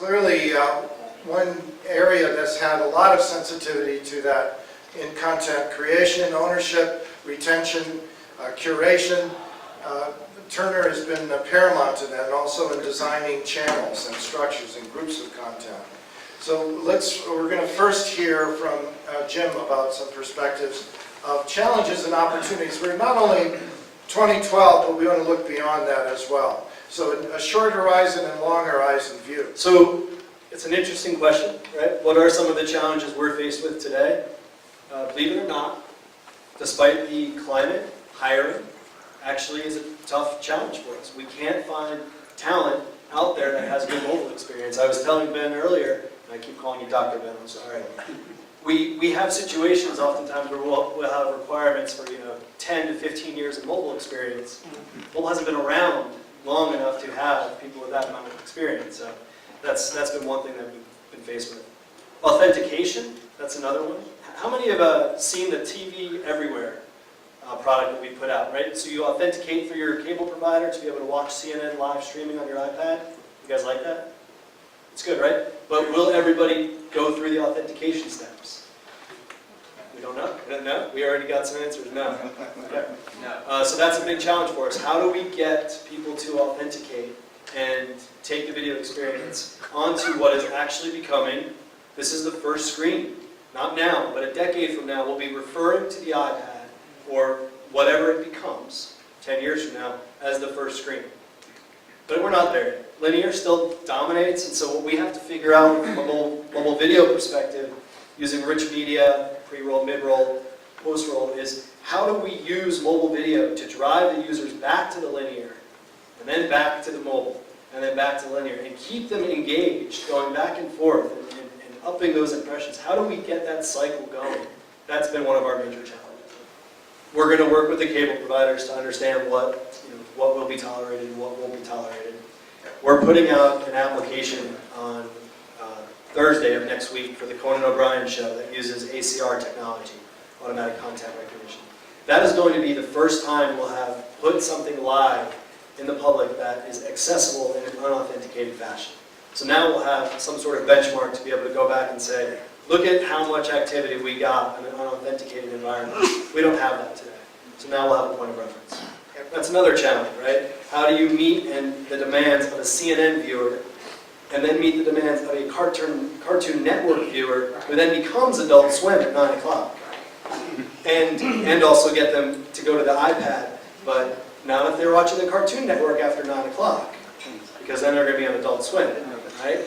clearly, one area that's had a lot of sensitivity to that in content creation, ownership, retention, curation. Turner has been paramount in that, and also in designing channels and structures and groups of content. So we're going to first hear from Jim about some perspectives of challenges and opportunities. We're not only 2012, but we want to look beyond that as well. So a short horizon and long horizon view. So it's an interesting question, right? What are some of the challenges we're faced with today? Believe it or not, despite the climate, hiring actually is a tough challenge for us. We can't find talent out there that has good mobile experience. I was telling Ben earlier, and I keep calling you Dr. Ben, I'm sorry. We have situations oftentimes where we'll have requirements for 10 to 15 years of mobile experience. Mobile hasn't been around long enough to have people with that amount of experience. So that's been one thing that we've been faced with. Authentication, that's another one. How many have seen the TV Everywhere product that we put out, right? So you authenticate through your cable provider to be able to watch CNN live streaming on your iPad. You guys like that? It's good, right? But will everybody go through the authentication steps? We don't know. We don't know. We already got some answers. No. Okay. No. So that's a big challenge for us. How do we get people to authenticate and take the video experience onto what is actually becoming, this is the first screen. Not now, but a decade from now, we'll be referring to the iPad or whatever it becomes 10 years from now as the first screen. But we're not there yet. Linear still dominates, and so what we have to figure out from a mobile video perspective, using rich media, pre-roll, mid-roll, post-roll, is how do we use mobile video to drive the users back to the linear, and then back to the mobile, and then back to linear, and keep them engaged, going back and forth, and upping those impressions. How do we get that cycle going? That's been one of our major challenges. We're going to work with the cable providers to understand what will be tolerated and what won't be tolerated. We're putting out an application on Thursday of next week for the Conan O'Brien show that uses ACR technology, automatic content recognition. That is going to be the first time we'll have put something live in the public that is accessible in an unauthenticated fashion. So now we'll have some sort of benchmark to be able to go back and say, look at how much activity we got in an unauthenticated environment. We don't have that today. So now we'll have a point of reference. That's another challenge, right? How do you meet the demands of a CNN viewer and then meet the demands of a Cartoon Network viewer who then becomes Adult Swim at 9 o'clock? And also get them to go to the iPad, but not if they're watching the Cartoon Network after 9 o'clock, because then they're going to be on Adult Swim, right?